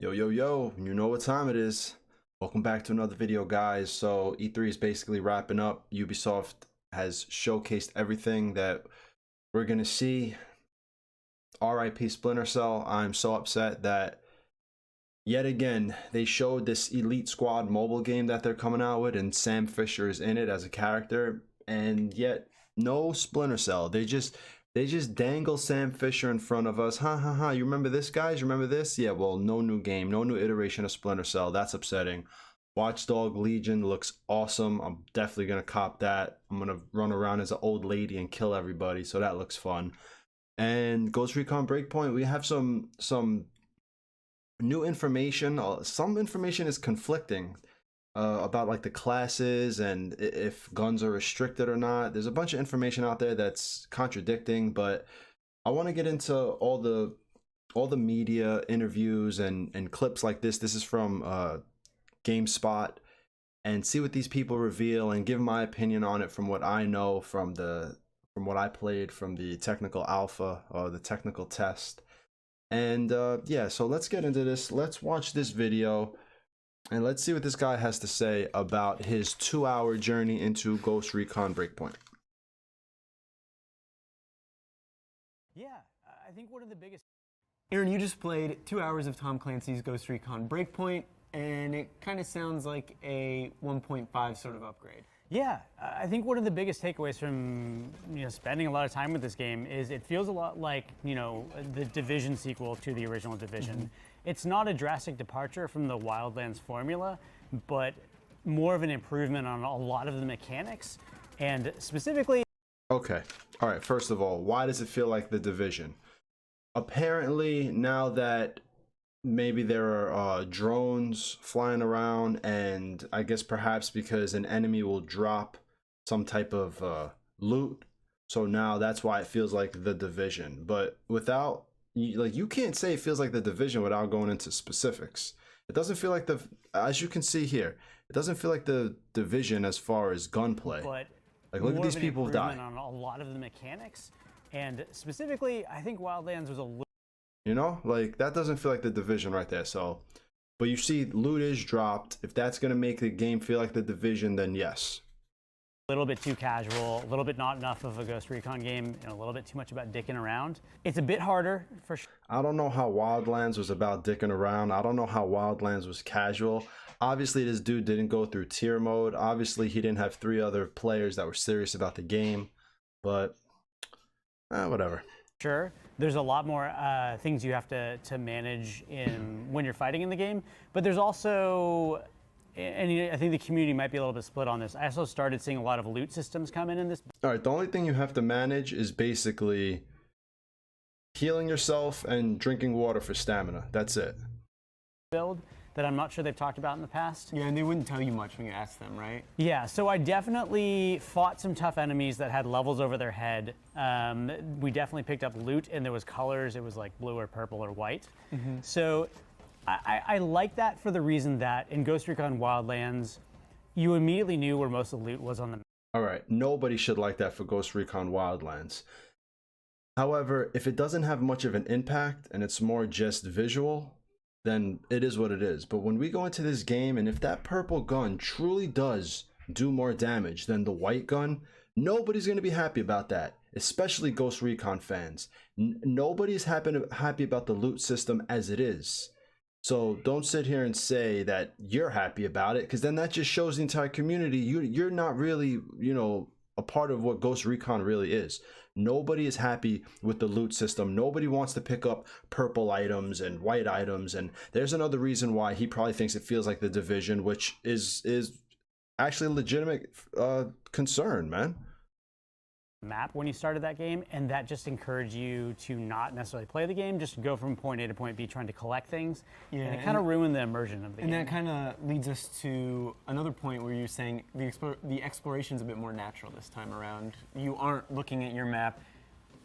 Yo, you know what time it is. Welcome back to another video, guys. So E3 is basically wrapping up. Ubisoft has showcased everything that we're gonna see. RIP Splinter Cell. I'm so upset that yet again they showed this Elite Squad mobile game that they're coming out with, and Sam Fisher is in it as a character, and yet no Splinter Cell. They just dangle Sam Fisher in front of us. You remember this, guys? You remember this? Yeah, well, no new game, no new iteration of Splinter Cell. That's upsetting. Watchdog Legion looks awesome. I'm definitely gonna cop that. I'm gonna run around as an old lady and kill everybody, so that looks fun. And Ghost Recon Breakpoint, we have some new information. Some information is conflicting about like the classes and if guns are restricted or not. There's a bunch of information out there that's contradicting, but I want to get into all the media interviews and clips like this. This is from GameSpot, and see what these people reveal and give my opinion on it from what I know, from what I played, from the technical alpha or the technical test. And yeah, so let's get into this. Let's watch this video and let's see what this guy has to say about his 2-hour journey into Ghost Recon Breakpoint. Yeah, I think one of the biggest... Aaron, you just played 2 hours of Tom Clancy's Ghost Recon Breakpoint, and it kind of sounds like a 1.5 sort of upgrade. Yeah, I think one of the biggest takeaways from spending a lot of time with this game is it feels a lot like the Division sequel to the original Division. Mm-hmm. It's not a drastic departure from the Wildlands formula, but more of an improvement on a lot of the mechanics, and specifically... Okay, all right, first of all, why does it feel like the Division? Apparently, now that maybe there are drones flying around, and I guess perhaps because an enemy will drop some type of loot, so now that's why it feels like the Division. But without, you can't say it feels like the Division without going into specifics. It doesn't feel like as you can see here, it doesn't feel like the Division as far as gunplay. But like, look at these people die. On a lot of the mechanics, and specifically, I think Wildlands was a little... like that doesn't feel like the Division right there. So, but you see loot is dropped. If that's going to make the game feel like the Division, then yes. A little bit too casual, a little bit not enough of a Ghost Recon game, and a little bit too much about dicking around. It's a bit harder for sure. I don't know how Wildlands was about dicking around. I don't know how Wildlands was casual. Obviously, this dude didn't go through tier mode. Obviously, he didn't have 3 other players that were serious about the game. But whatever. Sure, there's a lot more things you have to manage when you're fighting in the game, but there's also, and I think the community might be a little bit split on this. I also started seeing a lot of loot systems come in this. All right, the only thing you have to manage is basically healing yourself and drinking water for stamina. That's it. Build that I'm not sure they've talked about in the past. Yeah, and they wouldn't tell you much when you asked them, right? Yeah, so I definitely fought some tough enemies that had levels over their head. We definitely picked up loot, and there was colors. It was like blue or purple or white. Mm-hmm. So I like that for the reason that in Ghost Recon Wildlands, you immediately knew where most of the loot was on the map. All right, nobody should like that for Ghost Recon Wildlands. However, if it doesn't have much of an impact and it's more just visual, then it is what it is. But when we go into this game, and if that purple gun truly does do more damage than the white gun, nobody's going to be happy about that, especially Ghost Recon fans. Nobody's happy about the loot system as it is. So don't sit here and say that you're happy about it, because then that just shows the entire community you're not really, a part of what Ghost Recon really is. Nobody is happy with the loot system. Nobody wants to pick up purple items and white items, and there's another reason why he probably thinks it feels like the Division, which is actually a legitimate concern, man. Map when you started that game, and that just encouraged you to not necessarily play the game, just go from point A to point B trying to collect things. Yeah, and it kind of ruined the immersion of the game. And that kind of leads us to another point where you're saying the exploration's a bit more natural this time around. You aren't looking at your map,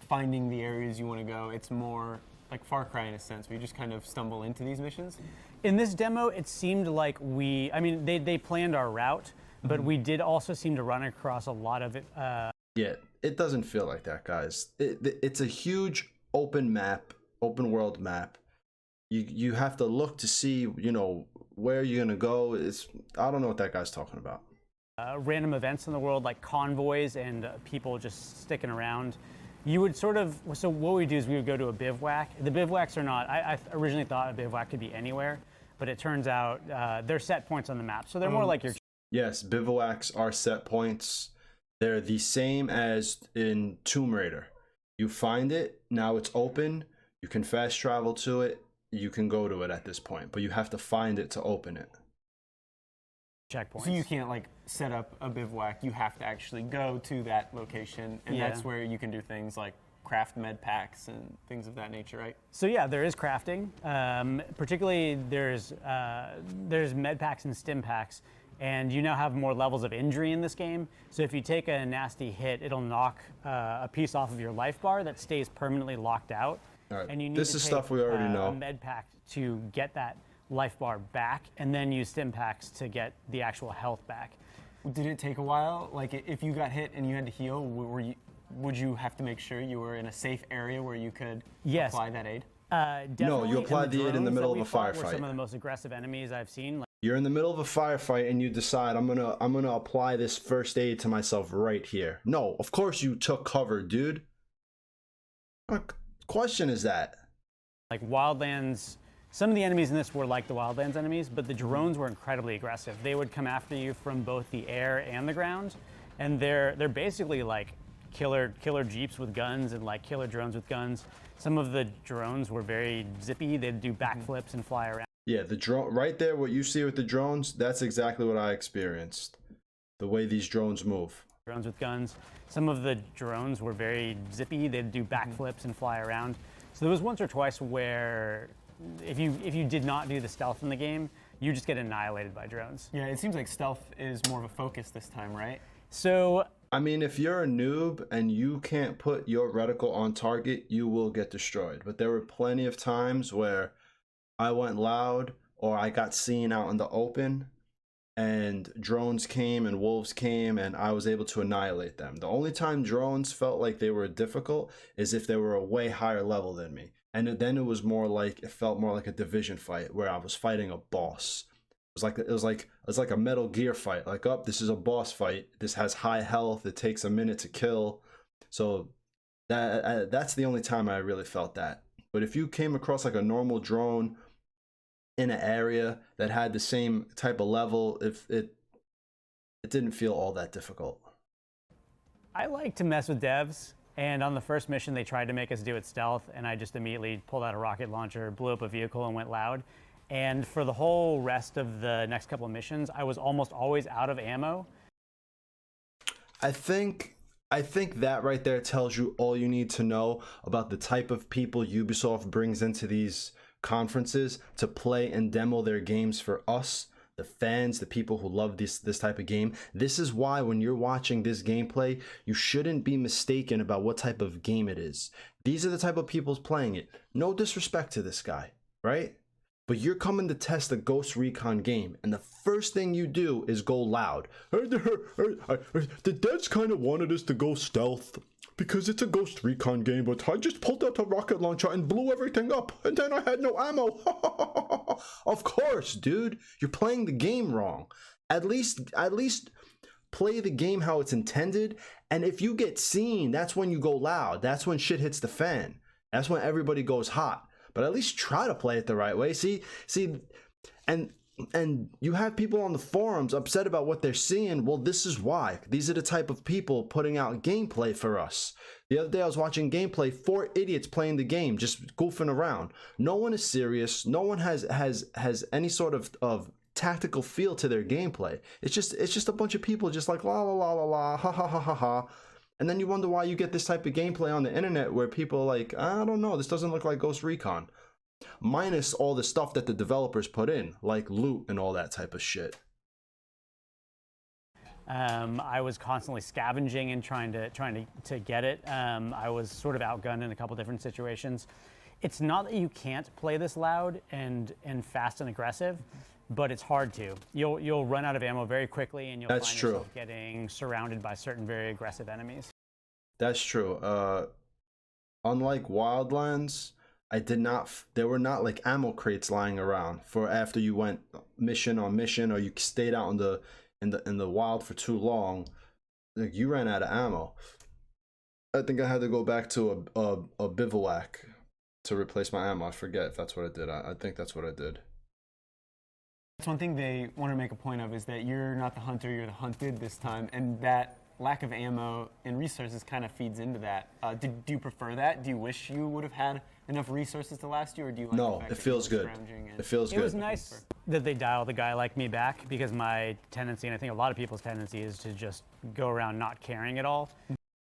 finding the areas you want to go. It's more like Far Cry in a sense, where you just kind of stumble into these missions. In this demo, it seemed like they planned our route, but we did also seem to run across a lot of it. Yeah, it doesn't feel like that, guys. It's a huge open world map you have to look to see, you know, where you're gonna go. I don't know what that guy's talking about. Random events in the world like convoys and people just sticking around. You would sort of, so what we do is we would go to a bivouac. The bivouacs are not, I originally thought a bivouac could be anywhere, but it turns out they're set points on the map. So they're more like your... Yes, bivouacs are set points. They're the same as in Tomb Raider. You find it, now it's open, you can fast travel to it, you can go to it at this point, but you have to find it to open it. Checkpoints. So you can't like set up a bivouac, you have to actually go to that location, and that's where you can do things like craft med packs and things of that nature, right? So yeah, there is crafting. Particularly there's med packs and stim packs, and you now have more levels of injury in this game. So if you take a nasty hit, it'll knock a piece off of your life bar that stays permanently locked out. All right. And you need This to is take, stuff we already know. A med pack to get that life bar back, and then use stim packs to get the actual health back. Did it take a while? Like if you got hit and you had to heal, would you have to make sure you were in a safe area where you could apply that aid? No, you apply the aid in the middle of a firefight. Were some of the most aggressive enemies I've seen. You're in the middle of a firefight and you decide I'm gonna apply this first aid to myself right here. No, of course you took cover, dude. What question is that? Like Wildlands, some of the enemies in this were like the Wildlands enemies, but the drones were incredibly aggressive. They would come after you from both the air and the ground, and they're basically like killer jeeps with guns and like killer drones with guns. Some of the drones were very zippy. They'd do backflips and fly around. Yeah, the drone right there, what you see with the drones, that's exactly what I experienced. The way these drones move. Drones with guns. Some of the drones were very zippy. They'd do backflips and fly around. So there was once or twice where if you did not do the stealth in the game, you just get annihilated by drones. Yeah, it seems like stealth is more of a focus this time, right? So I mean, if you're a noob and you can't put your reticle on target, you will get destroyed. But there were plenty of times where I went loud or I got seen out in the open and drones came and wolves came and I was able to annihilate them. The only time drones felt like they were difficult is if they were a way higher level than me. And then it felt more like a division fight where I was fighting a boss. It was like a Metal Gear fight. Like, this is a boss fight. This has high health. It takes a minute to kill. So that's the only time I really felt that. But if you came across like a normal drone in an area that had the same type of level, it didn't feel all that difficult. I like to mess with devs. And on the first mission, they tried to make us do it stealth, and I just immediately pulled out a rocket launcher, blew up a vehicle, and went loud. And for the whole rest of the next couple of missions, I was almost always out of ammo. I think that right there tells you all you need to know about the type of people Ubisoft brings into these conferences to play and demo their games for us, the fans, the people who love this type of game. This is why when you're watching this gameplay, you shouldn't be mistaken about what type of game it is. These are the type of people playing it. No disrespect to this guy, right? But you're coming to test a Ghost Recon game, and the first thing you do is go loud. The devs kind of wanted us to go stealth because it's a Ghost Recon game, but I just pulled out a rocket launcher and blew everything up, and then I had no ammo. Of course, dude, you're playing the game wrong. At least play the game how it's intended, and if you get seen, that's when you go loud. That's when shit hits the fan. That's when everybody goes hot. But at least try to play it the right way. See, and you have people on the forums upset about what they're seeing. Well, this is why. These are the type of people putting out gameplay for us. The other day I was watching gameplay, 4 idiots playing the game, just goofing around. No one is serious. No one has any sort of tactical feel to their gameplay. It's just a bunch of people just like la la la la la, ha ha ha ha ha. And then you wonder why you get this type of gameplay on the internet where people are like, I don't know, this doesn't look like Ghost Recon. Minus all the stuff that the developers put in, like loot and all that type of shit. I was constantly scavenging and trying to get it. I was sort of outgunned in a couple different situations. It's not that you can't play this loud and fast and aggressive, but it's hard to. You'll run out of ammo very quickly, and you'll find yourself getting surrounded by certain very aggressive enemies. That's true. Unlike Wildlands, I did not. There were not like ammo crates lying around for after you went mission on mission, or you stayed out in the wild for too long. Like you ran out of ammo. I think I had to go back to a bivouac to replace my ammo. I forget if that's what I did. I think that's what I did. That's one thing they want to make a point of, is that you're not the hunter, you're the hunted this time, and that lack of ammo and resources kind of feeds into that. Do you prefer that? Do you wish you would have had enough resources to last you, or do you like No, the fact it that feels you were good. scrounging and- It feels good. It was nice that they dialed a guy like me back, because my tendency, and I think a lot of people's tendency, is to just go around not caring at all.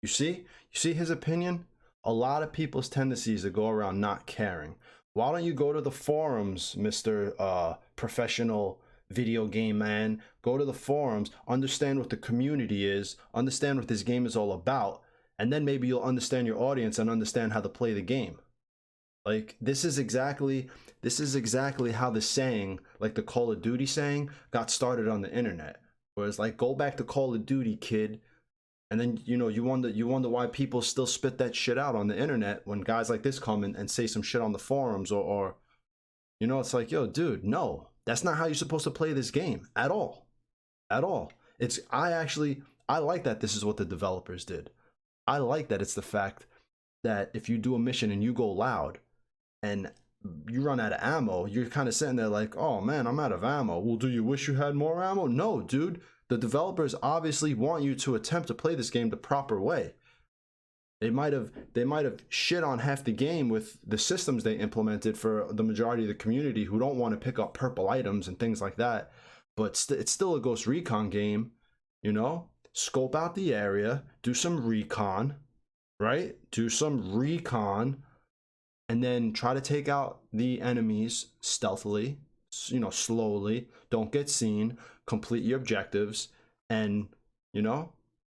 You see his opinion? A lot of people's tendencies to go around not caring. Why don't you go to the forums, Mr. Professional video game man? Go to the forums, understand what the community is, understand what this game is all about, and then maybe you'll understand your audience and understand how to play the game. Like this is exactly how the saying, like the Call of Duty saying, got started on the internet. Whereas like, go back to Call of Duty, kid. And then, you know, you wonder why people still spit that shit out on the internet when guys like this come in and say some shit on the forums, or you know, it's like, yo, dude, no, that's not how you're supposed to play this game at all. At all. I like that this is what the developers did. I like that it's the fact that if you do a mission and you go loud and you run out of ammo, you're kind of sitting there like, oh man, I'm out of ammo. Well, do you wish you had more ammo? No, dude. The developers obviously want you to attempt to play this game the proper way. They might have shit on half the game with the systems they implemented for the majority of the community who don't want to pick up purple items and things like that. But it's still a Ghost Recon game, you know? Scope out the area, do some recon, right? Do some recon, and then try to take out the enemies stealthily, you know, slowly. Don't get seen. Complete your objectives, and you know,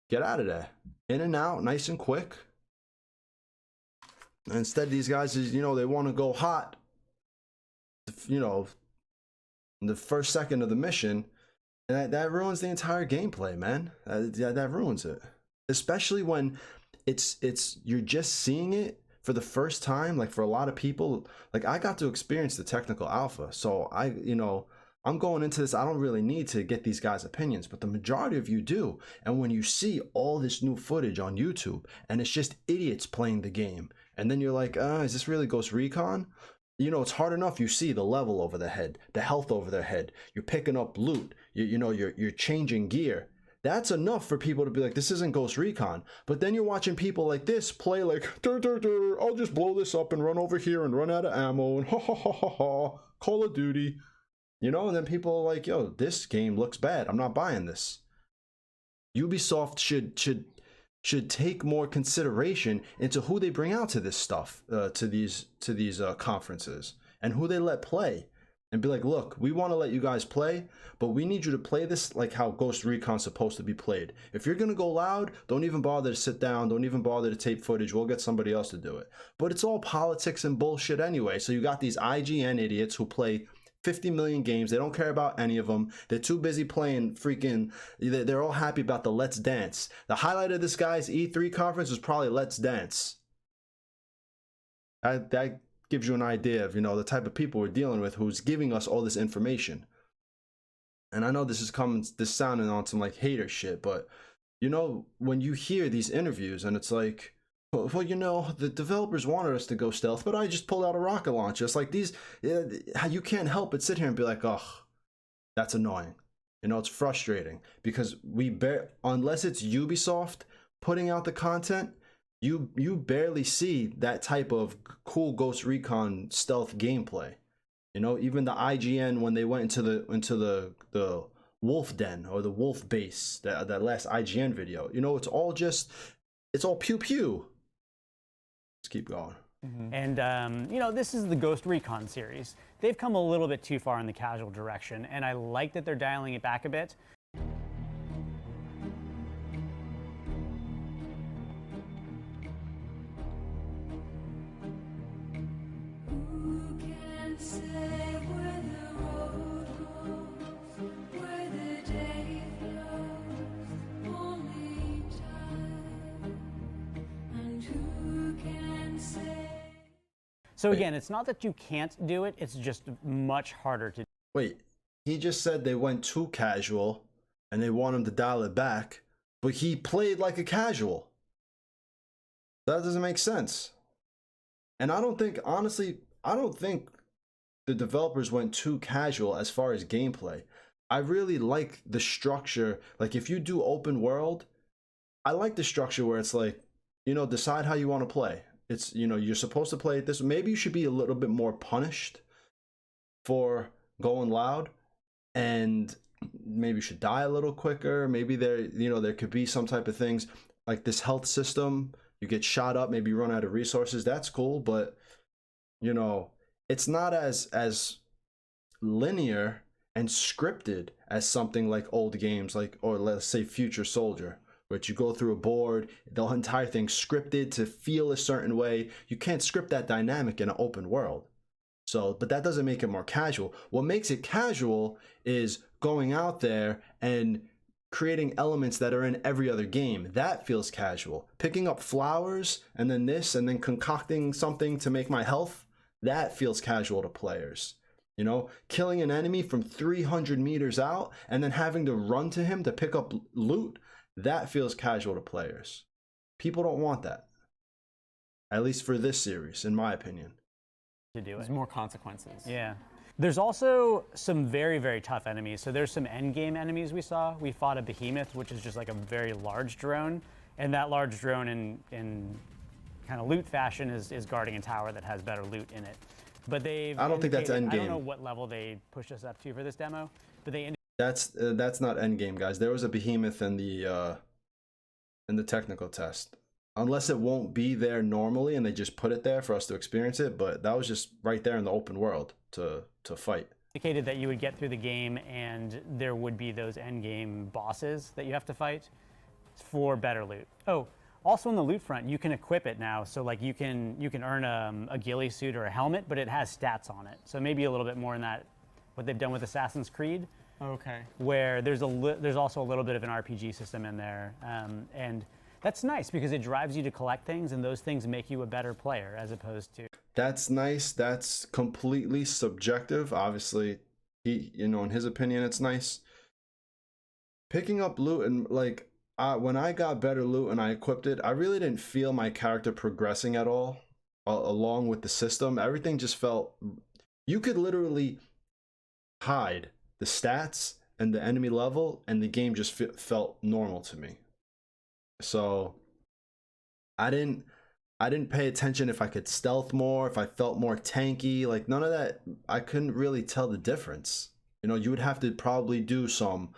get out of there. In and out, nice and quick. And instead, these guys, you know, they want to go hot, you know, in the first second of the mission, and that ruins the entire gameplay, man. That ruins it, especially when you're just seeing it for the first time. Like for a lot of people, like I got to experience the technical alpha, so I'm going into this, I don't really need to get these guys' opinions, but the majority of you do. And when you see all this new footage on YouTube and it's just idiots playing the game, and then you're like, is this really Ghost Recon? You know, it's hard enough you see the level over their head, the health over their head, you're picking up loot, you're changing gear. That's enough for people to be like, this isn't Ghost Recon. But then you're watching people like this play like, I'll just blow this up and run over here and run out of ammo and ha ha ha ha ha, Call of Duty. You know, and then people are like, yo, this game looks bad. I'm not buying this. Ubisoft should take more consideration into who they bring out to this stuff, to these conferences, and who they let play. And be like, look, we want to let you guys play, but we need you to play this like how Ghost Recon's supposed to be played. If you're going to go loud, don't even bother to sit down. Don't even bother to tape footage. We'll get somebody else to do it. But it's all politics and bullshit anyway. So you got these IGN idiots who play 50 million games. They don't care about any of them. They're too busy playing freaking, they're all happy about the Let's Dance. The highlight of this guy's E3 conference was probably Let's Dance. That gives you an idea of, you know, the type of people we're dealing with who's giving us all this information. And I know this sounding on some like hater shit, but you know, when you hear these interviews and it's like, well, you know, the developers wanted us to go stealth, but I just pulled out a rocket launcher. It's like you can't help but sit here and be like, oh, that's annoying. You know, it's frustrating because unless it's Ubisoft putting out the content, you barely see that type of cool Ghost Recon stealth gameplay. You know, even the IGN, when they went into the wolf den or the wolf base, that last IGN video, you know, it's all pew pew. Let's keep going. Mm-hmm. And, you know, this is the Ghost Recon series. They've come a little bit too far in the casual direction, and I like that they're dialing it back a bit. So again, it's not that you can't do it, it's just much harder to do. Wait, he just said they went too casual and they want him to dial it back, but he played like a casual. That doesn't make sense. And I don't think, honestly, I don't think the developers went too casual as far as gameplay. I really like the structure. Like if you do open world, I like the structure where it's like, you know, decide how you want to play. It's, you know, you're supposed to play it this way. Maybe you should be a little bit more punished for going loud, and maybe you should die a little quicker. Maybe there, you know, there could be some type of things like this health system. You get shot up, maybe you run out of resources. That's cool, but you know, it's not as linear and scripted as something like old games, like, or let's say Future Soldier, which you go through a board, the entire thing scripted to feel a certain way. You can't script that dynamic in an open world. So, but that doesn't make it more casual. What makes it casual is going out there and creating elements that are in every other game. That feels casual. Picking up flowers and then this and then concocting something to make my health, that feels casual to players. You know, killing an enemy from 300 meters out and then having to run to him to pick up loot, that feels casual to players. People don't want that. At least for this series, in my opinion. To do it. There's more consequences. Yeah. There's also some very, very tough enemies. So there's some end game enemies we saw. We fought a behemoth, which is just like a very large drone. And that large drone in kind of loot fashion is guarding a tower that has better loot in it. But I don't think that's end game. I don't know what level they pushed us up to for this demo, but they that's not end game, guys. There was a behemoth in the technical test. Unless it won't be there normally and they just put it there for us to experience it, but that was just right there in the open world to fight. Indicated that you would get through the game and there would be those end game bosses that you have to fight for better loot. Oh, also on the loot front, you can equip it now. So like you can earn a ghillie suit or a helmet, but it has stats on it. So maybe a little bit more in that what they've done with Assassin's Creed. Okay. Where there's also a little bit of an RPG system in there, and that's nice because it drives you to collect things, and those things make you a better player as opposed to. That's nice. That's completely subjective. Obviously, in his opinion, it's nice. Picking up loot and like when I got better loot and I equipped it, I really didn't feel my character progressing at all along with the system. Everything just felt. You could literally hide the stats and the enemy level, and the game just felt normal to me. So I didn't pay attention if I could stealth more, if I felt more tanky, like none of that. I couldn't really tell the difference. You know, you would have to probably do some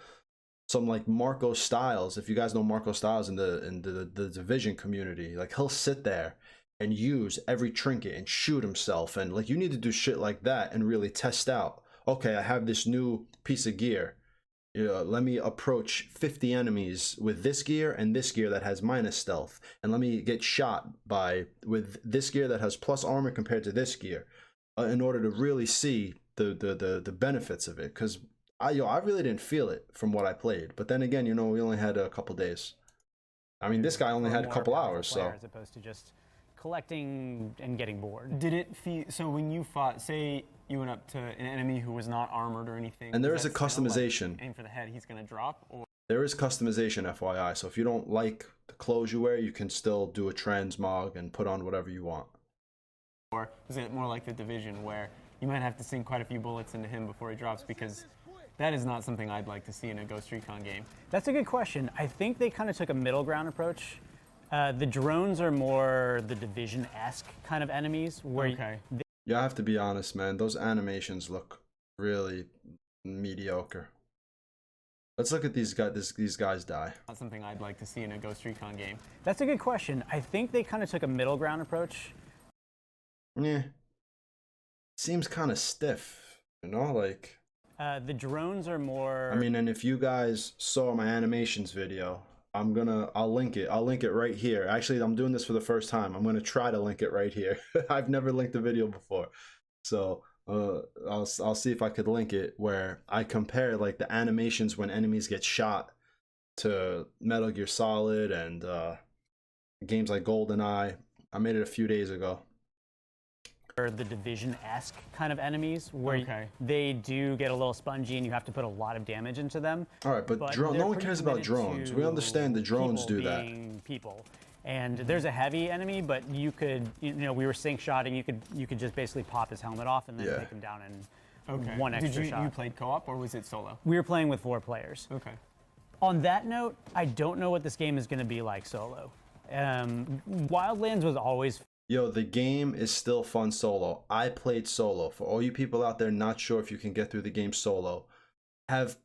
like Marco Styles. If you guys know Marco Styles in the Division community, like he'll sit there and use every trinket and shoot himself, and like you need to do shit like that and really test out. Okay, I have this new piece of gear. Let me approach 50 enemies with this gear and this gear that has minus stealth, and let me get shot with this gear that has plus armor compared to this gear, in order to really see the benefits of it. Because I really didn't feel it from what I played. But then again, we only had a couple days. I mean, this guy only had a couple hours, so as opposed to just collecting and getting bored. Did it feel so when you fought? Say you went up to an enemy who was not armored or anything. And there is a customization. Like, aim for the head, he's gonna drop. Or there is customization, FYI. So if you don't like the clothes you wear, you can still do a transmog and put on whatever you want. Or is it more like the Division, where you might have to sink quite a few bullets into him before he drops? Because that is not something I'd like to see in a Ghost Recon game. That's a good question. I think they kind of took a middle ground approach. The drones are more the Division-esque kind of enemies. Where Yeah, I have to be honest, man. Those animations look really mediocre. Let's look at these guys die. Not something I'd like to see in a Ghost Recon game. That's a good question. I think they kind of took a middle ground approach. Yeah. Seems kind of stiff, like. The drones are more. I mean, and if you guys saw my animations video, I'll link it. I'll link it right here. Actually, I'm doing this for the first time. I'm gonna try to link it right here. I've never linked a video before, so I'll see if I could link it where I compare like the animations when enemies get shot to Metal Gear Solid and games like GoldenEye. I made it a few days ago. the Division-esque kind of enemies, where Okay. they do get a little spongy and you have to put a lot of damage into them. All right, but they're no one pretty cares about committed drones. We understand the to drones people do that. being people. And there's a heavy enemy, but you could, you know, we were sync shotting. You could just basically pop his helmet off and then Yeah. take him down in Okay. one extra Did shot. you played co-op or was it solo? We were playing with 4 players. Okay. On that note, I don't know what this game is going to be like solo. Wildlands was always Yo, the game is still fun solo. I played solo. For all you people out there not sure if you can get through the game solo, have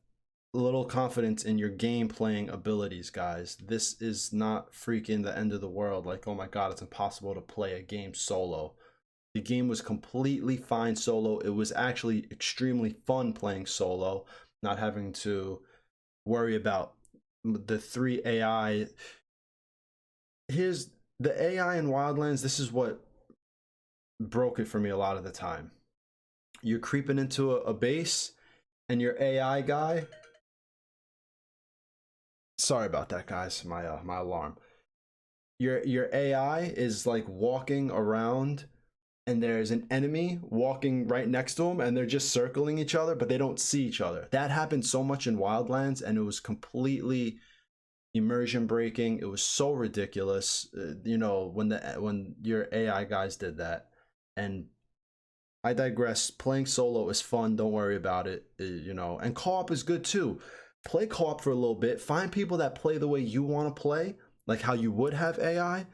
little confidence in your game playing abilities, guys. This is not freaking the end of the world. Like, oh my god, it's impossible to play a game solo. The game was completely fine solo. It was actually extremely fun playing solo, not having to worry about the 3 AI. Here's the AI in Wildlands. This is what broke it for me a lot of the time. You're creeping into a base and your AI guy, sorry about that, guys, my alarm. Your AI is like walking around and there's an enemy walking right next to him and they're just circling each other, but they don't see each other. That happened so much in Wildlands and it was completely immersion breaking. It was so ridiculous, you know, when your AI guys did that. And I digress. Playing solo is fun. Don't worry about it, you know. And co-op is good too. Play co-op for a little bit. Find people that play the way you want to play, like how you would have AI,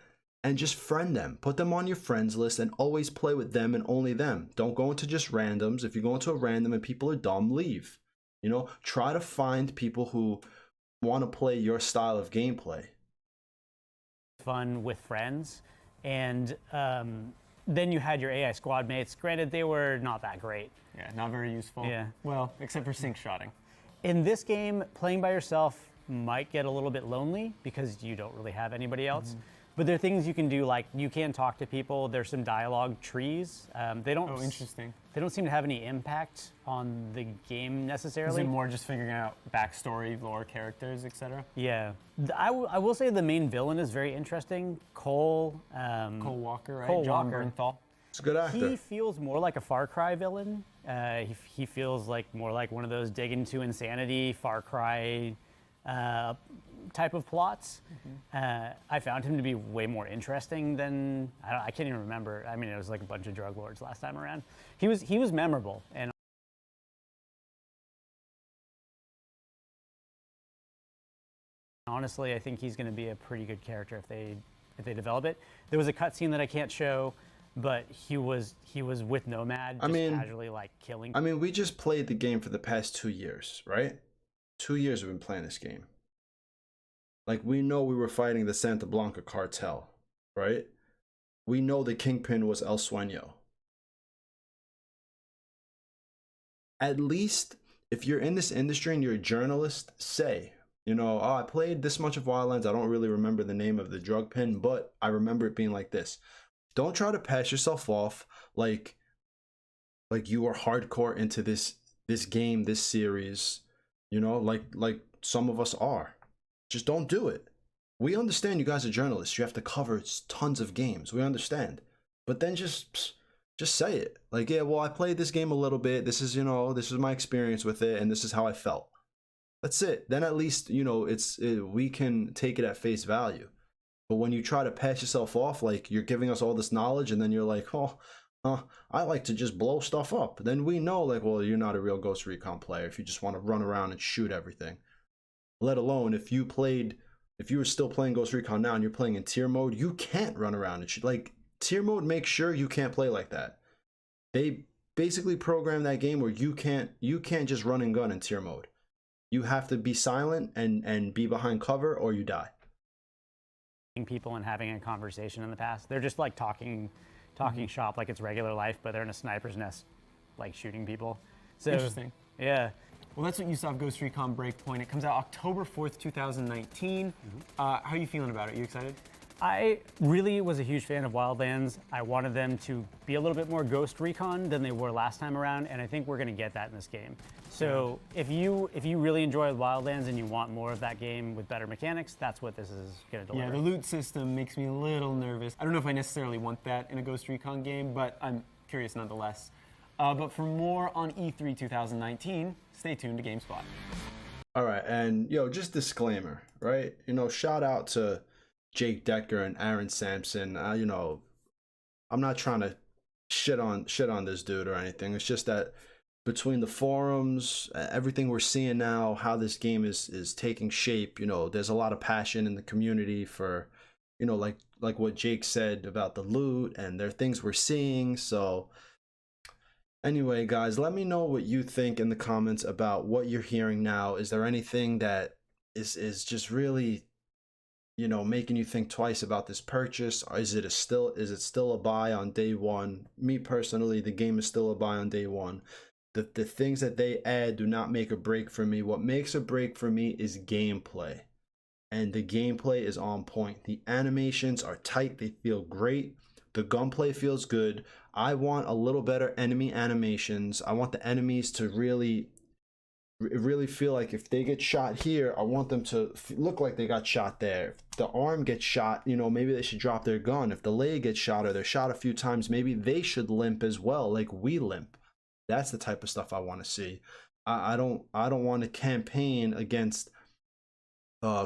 and just friend them. Put them on your friends list and always play with them and only them. Don't go into just randoms. If you go into a random and people are dumb, leave. You know, try to find people who want to play your style of gameplay. fun with friends. And then you had your AI squad mates. Granted, they were not that great. Yeah, not very useful. Yeah. Well, except for sync shotting. In this game, playing by yourself might get a little bit lonely because you don't really have anybody else. But there are things you can do, like you can talk to people. There's some dialogue trees. They don't. Oh, interesting. They don't seem to have any impact on the game Is necessarily. it more just figuring out backstory, lore, characters, etc.? Yeah, I will say the main villain is very interesting. Cole. Cole Walker, right? Cole John Walker. Bernthal. It's a good actor. He feels more like a Far Cry villain. He feels like more like one of those dig into insanity Far Cry type of plots. I found him to be way more interesting than I can't even remember. I mean, it was like a bunch of drug lords last time around. He was memorable, and honestly, I think he's going to be a pretty good character if they develop it. There was a cutscene that I can't show, but he was with Nomad, just casually like killing. I mean, we just played the game for the past 2 years, right? 2 years we've been playing this game. Like, we know we were fighting the Santa Blanca cartel, right? We know the Kingpin was El Sueño. At least, if you're in this industry and you're a journalist, say, you know, oh, I played this much of Wildlands. I don't really remember the name of the drug pin, but I remember it being like this. Don't try to pass yourself off like you are hardcore into this game, this series, you know, like some of us are. Just don't do it. We understand you guys are journalists. You have to cover tons of games. We understand. But then just say it. Like, yeah, well, I played this game a little bit. This is, you know, this is my experience with it, and this is how I felt. That's it. Then at least, you know, we can take it at face value. But when you try to pass yourself off like you're giving us all this knowledge, and then you're like, oh, I like to just blow stuff up. Then we know, like, well, you're not a real Ghost Recon player if you just want to run around and shoot everything. Let alone if you were still playing Ghost Recon now and you're playing in tier mode, you can't run around and shoot. Like, tier mode makes sure you can't play like that. They basically program that game where you can't just run and gun in tier mode. You have to be silent and be behind cover or you die. People and having a conversation in the past. They're just like talking shop like it's regular life, but they're in a sniper's nest, like shooting people. So, Interesting. Yeah. Well, that's what you saw of Ghost Recon Breakpoint. It comes out October 4th, 2019. How are you feeling about it? You excited? I really was a huge fan of Wildlands. I wanted them to be a little bit more Ghost Recon than they were last time around, and I think we're going to get that in this game. So if you really enjoy Wildlands and you want more of that game with better mechanics, that's what this is going to deliver. Yeah, the loot system makes me a little nervous. I don't know if I necessarily want that in a Ghost Recon game, but I'm curious nonetheless. But for more on E3 2019, stay tuned to GameSpot. All right, and just disclaimer, right? Shout out to Jake Decker and Aaron Sampson. I'm not trying to shit on this dude or anything. It's just that between the forums, everything we're seeing now, how this game is taking shape, there's a lot of passion in the community for, like what Jake said about the loot, and there are things we're seeing. So anyway, guys, let me know what you think in the comments about what you're hearing now. Is there anything that is just really, making you think twice about this purchase? Or is it still a buy on day one? Me personally, the game is still a buy on day one. The things that they add do not make a break for me. What makes a break for me is gameplay. And the gameplay is on point. The animations are tight. They feel great. The gunplay feels good. I want a little better enemy animations. I want the enemies to really feel like if they get shot here, I want them to look like they got shot there. If the arm gets shot, maybe they should drop their gun. If the leg gets shot or they're shot a few times, maybe they should limp as well, like we limp. That's the type of stuff I want to see. I don't want to campaign against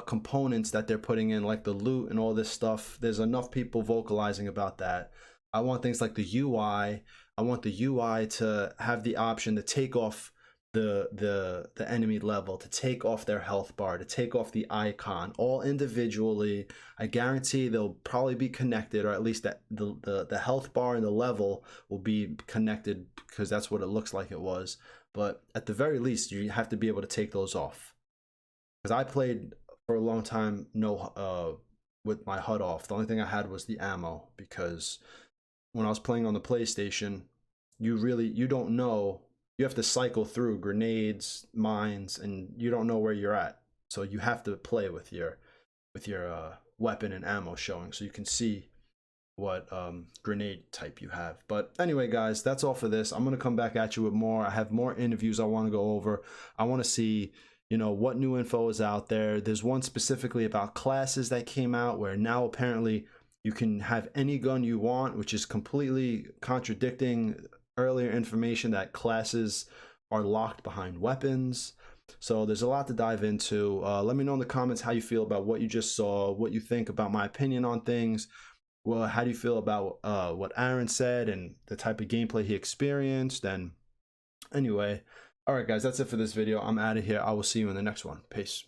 components that they're putting in, like the loot and all this stuff. There's enough people vocalizing about that. I want things like the UI. I want the UI to have the option to take off the enemy level, to take off their health bar, to take off the icon, all individually. I guarantee they'll probably be connected, or at least the health bar and the level will be connected, because that's what it looks like it was. But at the very least, you have to be able to take those off. Because I played for a long time with my HUD off. The only thing I had was the ammo, because when I was playing on the PlayStation, you don't know. You have to cycle through grenades, mines, and you don't know where you're at. So you have to play with your weapon and ammo showing, so you can see what grenade type you have. But anyway, guys, that's all for this. I'm gonna come back at you with more. I have more interviews I want to go over. I want to see what new info is out there. There's one specifically about classes that came out, where now apparently you can have any gun you want, which is completely contradicting earlier information that classes are locked behind weapons. So there's a lot to dive into. Let me know in the comments how you feel about what you just saw, what you think about my opinion on things. Well, how do you feel about what Aaron said and the type of gameplay he experienced? And anyway, all right, guys, that's it for this video. I'm out of here. I will see you in the next one. Peace.